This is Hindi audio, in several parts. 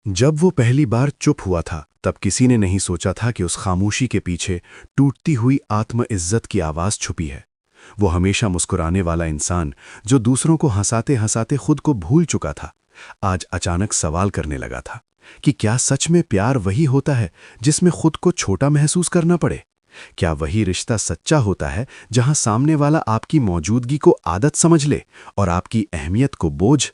जब वो पहली बार चुप हुआ था तब किसी ने नहीं सोचा था कि उस खामोशी के पीछे टूटती हुई आत्म-इज्जत की आवाज़ छुपी है। वो हमेशा मुस्कुराने वाला इंसान जो दूसरों को हंसाते हंसाते खुद को भूल चुका था, आज अचानक सवाल करने लगा था कि क्या सच में प्यार वही होता है जिसमें खुद को छोटा महसूस करना पड़े? क्या वही रिश्ता सच्चा होता है जहां सामने वाला आपकी मौजूदगी को आदत समझ ले और आपकी अहमियत को बोझ?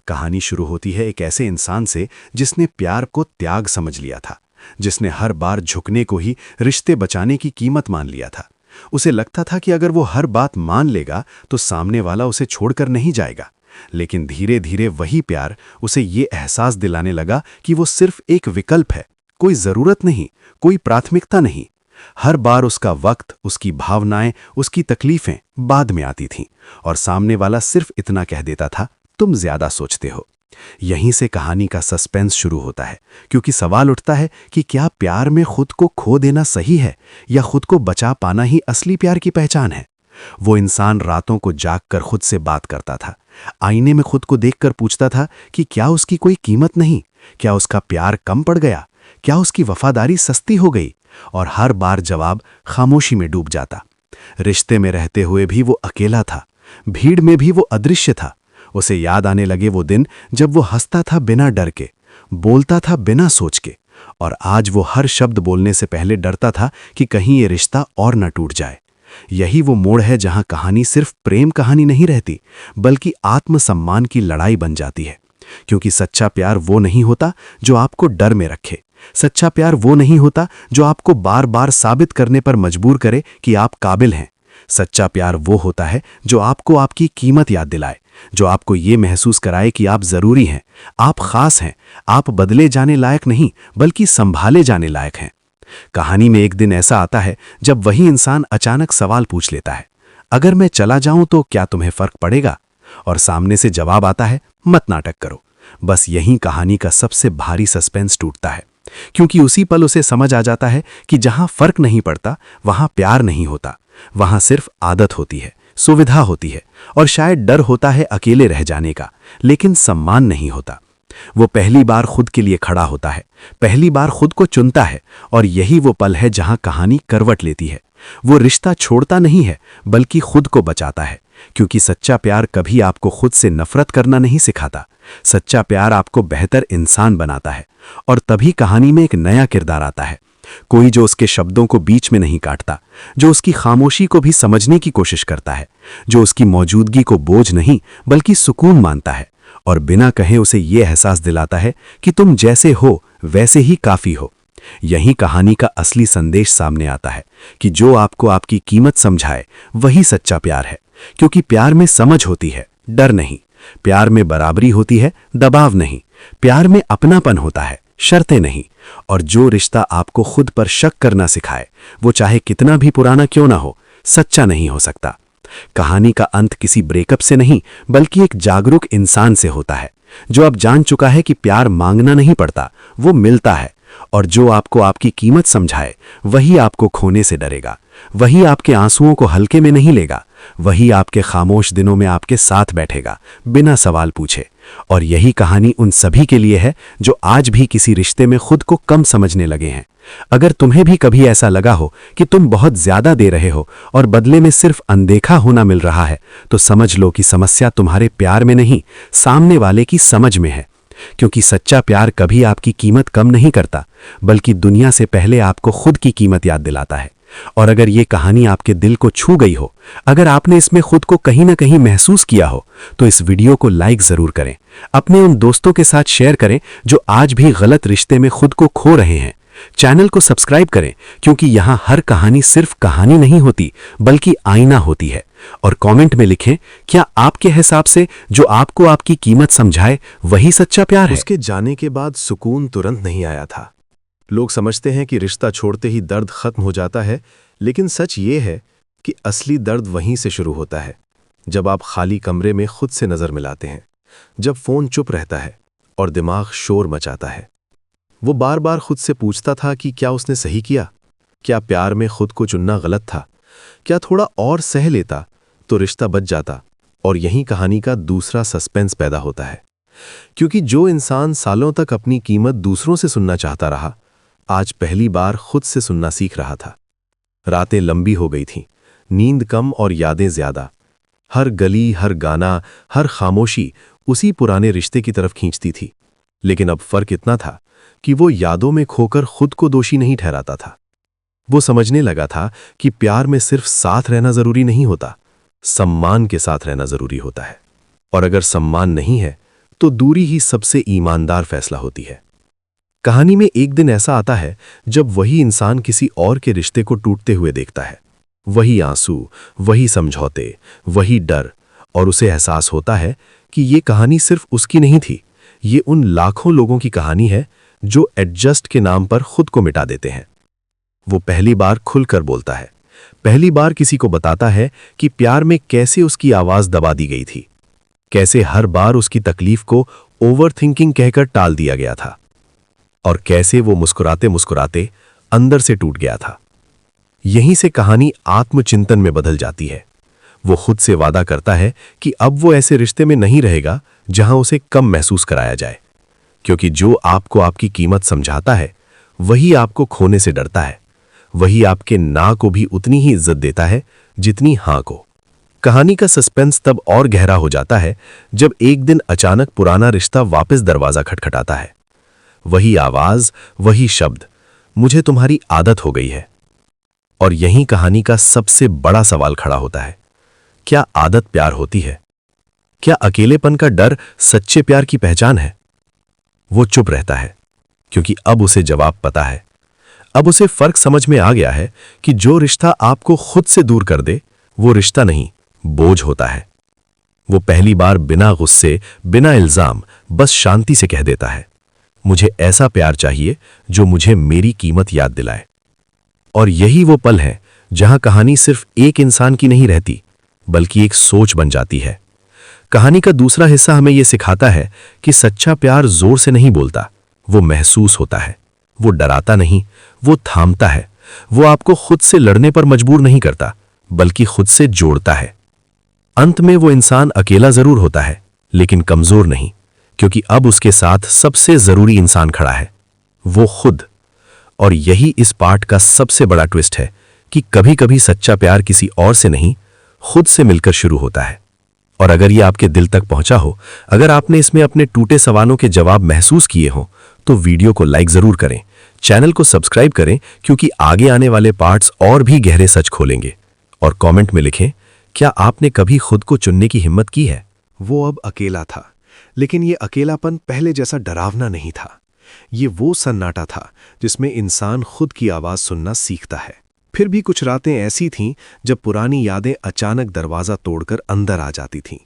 कहानी शुरू होती है एक ऐसे इंसान से जिसने प्यार को त्याग समझ लिया था, जिसने हर बार झुकने को ही रिश्ते बचाने की कीमत मान लिया था। उसे लगता था कि अगर वो हर बात मान लेगा तो सामने वाला उसे छोड़कर नहीं जाएगा। लेकिन धीरे धीरे वही प्यार उसे ये एहसास दिलाने लगा कि वो सिर्फ एक विकल्प है, कोई जरूरत नहीं, कोई प्राथमिकता नहीं। हर बार उसका वक्त, उसकी भावनाएं, उसकी तकलीफें बाद में आती थीं और सामने वाला सिर्फ इतना कह देता था, तुम ज्यादा सोचते हो। यहीं से कहानी का सस्पेंस शुरू होता है, क्योंकि सवाल उठता है कि क्या प्यार में खुद को खो देना सही है या खुद को बचा पाना ही असली प्यार की पहचान है। वो इंसान रातों को जागकर खुद से बात करता था, आईने में खुद को देखकर पूछता था कि क्या उसकी कोई कीमत नहीं, क्या उसका प्यार कम पड़ गया, क्या उसकी वफादारी सस्ती हो गई। और हर बार जवाब खामोशी में डूब जाता। रिश्ते में रहते हुए भी वो अकेला था, भीड़ में भी वो अदृश्य था। उसे याद आने लगे वो दिन जब वो हंसता था बिना डर के, बोलता था बिना सोच के, और आज वो हर शब्द बोलने से पहले डरता था कि कहीं ये रिश्ता और न टूट जाए। यही वो मोड़ है जहां कहानी सिर्फ प्रेम कहानी नहीं रहती, बल्कि आत्मसम्मान की लड़ाई बन जाती है। क्योंकि सच्चा प्यार वो नहीं होता जो आपको डर में रखे। सच्चा प्यार वो नहीं होता जो आपको बार बार साबित करने पर मजबूर करे कि आप काबिल हैं। सच्चा प्यार वो होता है जो आपको आपकी कीमत याद दिलाए, जो आपको ये महसूस कराए कि आप जरूरी हैं, आप खास हैं, आप बदले जाने लायक नहीं बल्कि संभाले जाने लायक हैं। कहानी में एक दिन ऐसा आता है जब वही इंसान अचानक सवाल पूछ लेता है, अगर मैं चला जाऊं तो क्या तुम्हें फर्क पड़ेगा? और सामने से जवाब आता है, मत नाटक करो। बस यहीं कहानी का सबसे भारी सस्पेंस टूटता है, क्योंकि उसी पल उसे समझ आ जाता है कि जहां फर्क नहीं पड़ता वहां प्यार नहीं होता, वहां सिर्फ आदत होती है, सुविधा होती है, और शायद डर होता है अकेले रह जाने का, लेकिन सम्मान नहीं होता। वो पहली बार खुद के लिए खड़ा होता है, पहली बार खुद को चुनता है, और यही वो पल है जहां कहानी करवट लेती है। वो रिश्ता छोड़ता नहीं है बल्कि खुद को बचाता है, क्योंकि सच्चा प्यार कभी आपको खुद से नफरत करना नहीं सिखाता। सच्चा प्यार आपको बेहतर इंसान बनाता है। और तभी कहानी में एक नया किरदार आता है, कोई जो उसके शब्दों को बीच में नहीं काटता, जो उसकी खामोशी को भी समझने की कोशिश करता है, जो उसकी मौजूदगी को बोझ नहीं बल्कि सुकून मानता है, और बिना कहे उसे ये एहसास दिलाता है कि तुम जैसे हो वैसे ही काफी हो। यही कहानी का असली संदेश सामने आता है कि जो आपको आपकी कीमत समझाए वही सच्चा प्यार है। क्योंकि प्यार में समझ होती है, डर नहीं। प्यार में बराबरी होती है, दबाव नहीं। प्यार में अपनापन होता है, शर्तें नहीं। और जो रिश्ता आपको खुद पर शक करना सिखाए, वो चाहे कितना भी पुराना क्यों ना हो, सच्चा नहीं हो सकता। कहानी का अंत किसी ब्रेकअप से नहीं बल्कि एक जागरूक इंसान से होता है, जो अब जान चुका है कि प्यार मांगना नहीं पड़ता, वो मिलता है। और जो आपको आपकी कीमत समझाए वही आपको खोने से डरेगा, वही आपके आंसुओं को हल्के में नहीं लेगा, वही आपके खामोश दिनों में आपके साथ बैठेगा बिना सवाल पूछे। और यही कहानी उन सभी के लिए है जो आज भी किसी रिश्ते में खुद को कम समझने लगे हैं। अगर तुम्हें भी कभी ऐसा लगा हो कि तुम बहुत ज्यादा दे रहे हो और बदले में सिर्फ अनदेखा होना मिल रहा है, तो समझ लो कि समस्या तुम्हारे प्यार में नहीं, सामने वाले की समझ में है। क्योंकि सच्चा प्यार कभी आपकी कीमत कम नहीं करता, बल्कि दुनिया से पहले आपको खुद की कीमत याद दिलाता है। और अगर ये कहानी आपके दिल को छू गई हो, अगर आपने इसमें खुद को कहीं ना कहीं महसूस किया हो, तो इस वीडियो को लाइक जरूर करें, अपने उन दोस्तों के साथ शेयर करें जो आज भी गलत रिश्ते में खुद को खो रहे हैं। चैनल को सब्सक्राइब करें, क्योंकि यहाँ हर कहानी सिर्फ कहानी नहीं होती बल्कि आईना होती है। और कमेंट में लिखें, क्या आपके हिसाब से जो आपको आपकी कीमत समझाए वही सच्चा प्यार है? उसके जाने के बाद सुकून तुरंत नहीं आया था। लोग समझते हैं कि रिश्ता छोड़ते ही दर्द खत्म हो जाता है, लेकिन सच ये है कि असली दर्द वहीं से शुरू होता है, जब आप खाली कमरे में खुद से नजर मिलाते हैं, जब फोन चुप रहता है और दिमाग शोर मचाता है। वो बार बार खुद से पूछता था कि क्या उसने सही किया, क्या प्यार में खुद को चुनना गलत था, क्या थोड़ा और सह लेता तो रिश्ता बच जाता। और यहीं कहानी का दूसरा सस्पेंस पैदा होता है। क्योंकि जो इंसान सालों तक अपनी कीमत दूसरों से सुनना चाहता रहा, आज पहली बार खुद से सुनना सीख रहा था। रातें लंबी हो गई थीं, नींद कम और यादें ज्यादा। हर गली, हर गाना, हर खामोशी उसी पुराने रिश्ते की तरफ खींचती थी। लेकिन अब फर्क इतना था कि वो यादों में खोकर खुद को दोषी नहीं ठहराता था। वो समझने लगा था कि प्यार में सिर्फ साथ रहना जरूरी नहीं होता, सम्मान के साथ रहना जरूरी होता है। और अगर सम्मान नहीं है तो दूरी ही सबसे ईमानदार फैसला होती है। कहानी में एक दिन ऐसा आता है जब वही इंसान किसी और के रिश्ते को टूटते हुए देखता है। वही आंसू, वही समझौते, वही डर, और उसे एहसास होता है कि ये कहानी सिर्फ उसकी नहीं थी, ये उन लाखों लोगों की कहानी है जो एडजस्ट के नाम पर खुद को मिटा देते हैं। वो पहली बार खुलकर बोलता है, पहली बार किसी को बताता है कि प्यार में कैसे उसकी आवाज दबा दी गई थी, कैसे हर बार उसकी तकलीफ को ओवरथिंकिंग कहकर टाल दिया गया था, और कैसे वो मुस्कुराते मुस्कुराते अंदर से टूट गया था। यहीं से कहानी आत्मचिंतन में बदल जाती है। वो खुद से वादा करता है कि अब वो ऐसे रिश्ते में नहीं रहेगा जहां उसे कम महसूस कराया जाए, क्योंकि जो आपको आपकी कीमत समझाता है वही आपको खोने से डरता है, वही आपके ना को भी उतनी ही इज्जत देता है जितनी हां को। कहानी का सस्पेंस तब और गहरा हो जाता है जब एक दिन अचानक पुराना रिश्ता वापस दरवाजा खटखटाता है। वही आवाज, वही शब्द, मुझे तुम्हारी आदत हो गई है। और यही कहानी का सबसे बड़ा सवाल खड़ा होता है, क्या आदत प्यार होती है? क्या अकेलेपन का डर सच्चे प्यार की पहचान है? वो चुप रहता है क्योंकि अब उसे जवाब पता है। अब उसे फर्क समझ में आ गया है कि जो रिश्ता आपको खुद से दूर कर दे वो रिश्ता नहीं, बोझ होता है। वो पहली बार बिना गुस्से, बिना इल्जाम, बस शांति से कह देता है, मुझे ऐसा प्यार चाहिए जो मुझे मेरी कीमत याद दिलाए। और यही वो पल है जहां कहानी सिर्फ एक इंसान की नहीं रहती, बल्कि एक सोच बन जाती है। कहानी का दूसरा हिस्सा हमें यह सिखाता है कि सच्चा प्यार जोर से नहीं बोलता, वो महसूस होता है। वो डराता नहीं, वो थामता है। वो आपको खुद से लड़ने पर मजबूर नहीं करता, बल्कि खुद से जोड़ता है। अंत में वो इंसान अकेला जरूर होता है, लेकिन कमजोर नहीं, क्योंकि अब उसके साथ सबसे जरूरी इंसान खड़ा है, वो खुद। और यही इस पार्ट का सबसे बड़ा ट्विस्ट है कि कभी-कभी सच्चा प्यार किसी और से नहीं, खुद से मिलकर शुरू होता है। और अगर ये आपके दिल तक पहुंचा हो, अगर आपने इसमें अपने टूटे सवालों के जवाब महसूस किए हो, तो वीडियो को लाइक जरूर करें, चैनल को सब्सक्राइब करें, क्योंकि आगे आने वाले पार्ट्स और भी गहरे सच खोलेंगे। और कमेंट में लिखें, क्या आपने कभी खुद को चुनने की हिम्मत की है? वो अब अकेला था, लेकिन ये अकेलापन पहले जैसा डरावना नहीं था। ये वो सन्नाटा था जिसमें इंसान खुद की आवाज सुनना सीखता है। फिर भी कुछ रातें ऐसी थीं जब पुरानी यादें अचानक दरवाजा तोड़कर अंदर आ जाती थीं।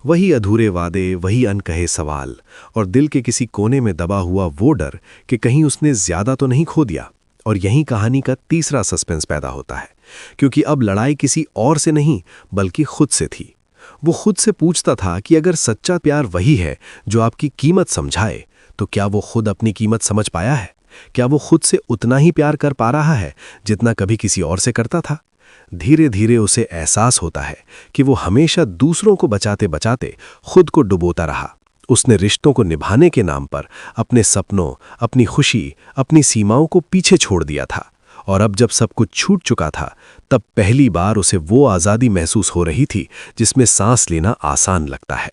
वही अधूरे वादे, वही अनकहे सवाल, और दिल के किसी कोने में दबा हुआ वो डर कि कहीं उसने ज्यादा तो नहीं खो दिया। और यही कहानी का तीसरा सस्पेंस पैदा होता है, क्योंकि अब लड़ाई किसी और से नहीं बल्कि खुद से थी। वो खुद से पूछता था कि अगर सच्चा प्यार वही है जो आपकी कीमत समझाए, तो क्या वो खुद अपनी कीमत समझ पाया है? क्या वो खुद से उतना ही प्यार कर पा रहा है जितना कभी किसी और से करता था? धीरे धीरे उसे एहसास होता है कि वो हमेशा दूसरों को बचाते बचाते खुद को डुबोता रहा। उसने रिश्तों को निभाने के नाम पर अपने सपनों, अपनी खुशी, अपनी सीमाओं को पीछे छोड़ दिया था। और अब जब सब कुछ छूट चुका था, तब पहली बार उसे वो आज़ादी महसूस हो रही थी जिसमें सांस लेना आसान लगता है।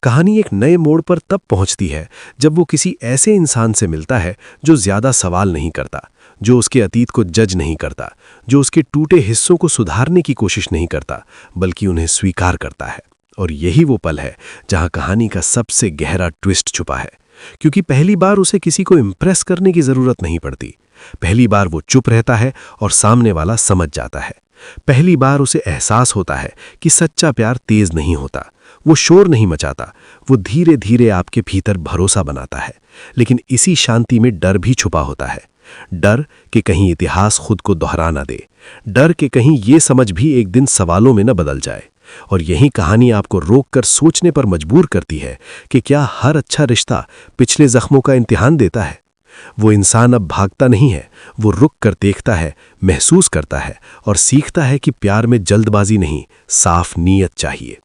कहानी एक नए मोड़ पर तब पहुंचती है जब वो किसी ऐसे इंसान से मिलता है जो ज्यादा सवाल नहीं करता, जो उसके अतीत को जज नहीं करता, जो उसके टूटे हिस्सों को सुधारने की कोशिश नहीं करता, बल्कि उन्हें स्वीकार करता है। और यही वो पल है जहां कहानी का सबसे गहरा ट्विस्ट छुपा है, क्योंकि पहली बार उसे किसी को इम्प्रेस करने की जरूरत नहीं पड़ती। पहली बार वो चुप रहता है और सामने वाला समझ जाता है। पहली बार उसे एहसास होता है कि सच्चा प्यार तेज नहीं होता, वो शोर नहीं मचाता, वो धीरे धीरे आपके भीतर भरोसा बनाता है। लेकिन इसी शांति में डर भी छुपा होता है। डर कि कहीं इतिहास खुद को दोहरा ना दे, डर कि कहीं ये समझ भी एक दिन सवालों में न बदल जाए। और यही कहानी आपको रोककर सोचने पर मजबूर करती है कि क्या हर अच्छा रिश्ता पिछले जख्मों का इम्तिहान देता है? वो इंसान अब भागता नहीं है, वो रुक कर देखता है, महसूस करता है और सीखता है कि प्यार में जल्दबाजी नहीं, साफ नीयत चाहिए।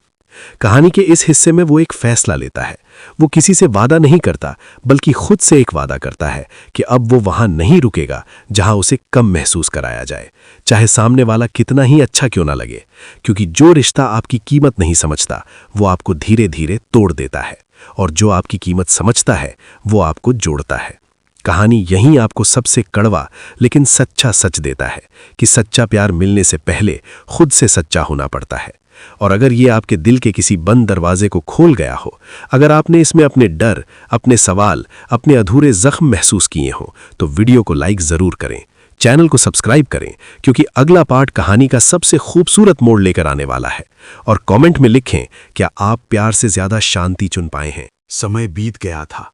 कहानी के इस हिस्से में वो एक फैसला लेता है। वो किसी से वादा नहीं करता, बल्कि खुद से एक वादा करता है कि अब वो वहां नहीं रुकेगा जहां उसे कम महसूस कराया जाए, चाहे सामने वाला कितना ही अच्छा क्यों ना लगे। क्योंकि जो रिश्ता आपकी कीमत नहीं समझता वो आपको धीरे धीरे तोड़ देता है, और जो आपकी कीमत समझता है वो आपको जोड़ता है। कहानी यहीं आपको सबसे कड़वा लेकिन सच्चा सच देता है कि सच्चा प्यार मिलने से पहले खुद से सच्चा होना पड़ता है। और अगर ये आपके दिल के किसी बंद दरवाजे को खोल गया हो, अगर आपने इसमें अपने डर, अपने सवाल, अपने अधूरे जख्म महसूस किए हो, तो वीडियो को लाइक ज़रूर करें, चैनल को सब्सक्राइब करें, क्योंकि अगला पार्ट कहानी का सबसे खूबसूरत मोड़ लेकर आने वाला है। और कमेंट में लिखें, क्या आप प्यार से ज़्यादा शांति चुन पाए हैं? समय बीत गया था।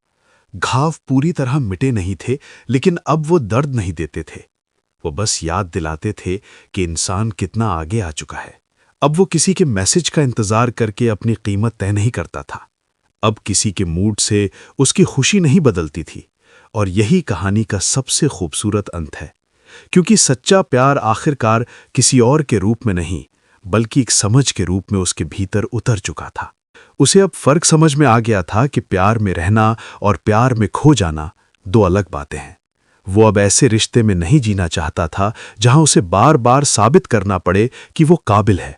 घाव पूरी तरह मिटे नहीं थे, लेकिन अब वो दर्द नहीं देते थे। वो बस याद दिलाते थे कि इंसान कितना आगे आ चुका है। अब वो किसी के मैसेज का इंतजार करके अपनी कीमत तय नहीं करता था। अब किसी के मूड से उसकी खुशी नहीं बदलती थी। और यही कहानी का सबसे खूबसूरत अंत है, क्योंकि सच्चा प्यार आखिरकार किसी और के रूप में नहीं, बल्कि एक समझ के रूप में उसके भीतर उतर चुका था। उसे अब फर्क समझ में आ गया था कि प्यार में रहना और प्यार में खो जाना दो अलग बातें हैं। वो अब ऐसे रिश्ते में नहीं जीना चाहता था जहां उसे बार बार साबित करना पड़े कि वो काबिल है,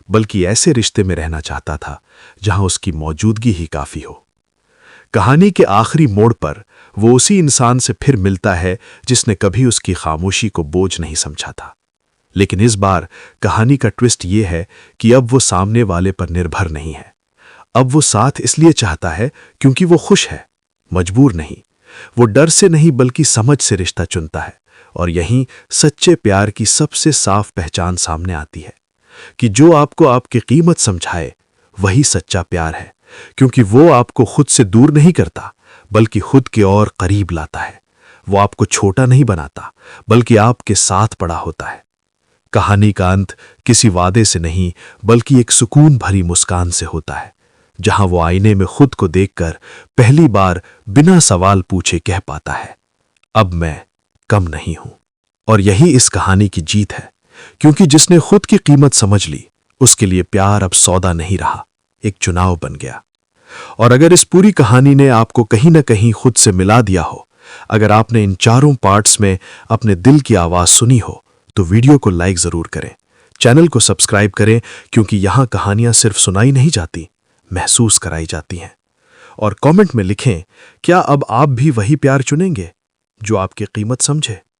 बल्कि ऐसे रिश्ते में रहना चाहता था जहां उसकी मौजूदगी ही काफी हो। कहानी के आखिरी मोड़ पर वो उसी इंसान से फिर मिलता है जिसने कभी उसकी खामोशी को बोझ नहीं समझा था। लेकिन इस बार कहानी का ट्विस्ट ये है कि अब वो सामने वाले पर निर्भर नहीं है। अब वो साथ इसलिए चाहता है क्योंकि वो खुश है, मजबूर नहीं। वो डर से नहीं बल्कि समझ से रिश्ता चुनता है। और यहीं सच्चे प्यार की सबसे साफ पहचान सामने आती है कि जो आपको आपकी कीमत समझाए वही सच्चा प्यार है, क्योंकि वो आपको खुद से दूर नहीं करता, बल्कि खुद के और करीब लाता है। वो आपको छोटा नहीं बनाता, बल्कि आपके साथ बड़ा होता है। कहानी का अंत किसी वादे से नहीं, बल्कि एक सुकून भरी मुस्कान से होता है, जहां वो आईने में खुद को देखकर पहली बार बिना सवाल पूछे कह पाता है, अब मैं कम नहीं हूं। और यही इस कहानी की जीत है, क्योंकि जिसने खुद की कीमत समझ ली, उसके लिए प्यार अब सौदा नहीं रहा, एक चुनाव बन गया। और अगर इस पूरी कहानी ने आपको कहीं ना कहीं खुद से मिला दिया हो, अगर आपने इन चारों पार्ट्स में अपने दिल की आवाज सुनी हो, तो वीडियो को लाइक जरूर करें, चैनल को सब्सक्राइब करें, क्योंकि यहां कहानियां सिर्फ सुनाई नहीं जाती, महसूस कराई जाती हैं। और कमेंट में लिखें, क्या अब आप भी वही प्यार चुनेंगे जो आपकी कीमत समझे?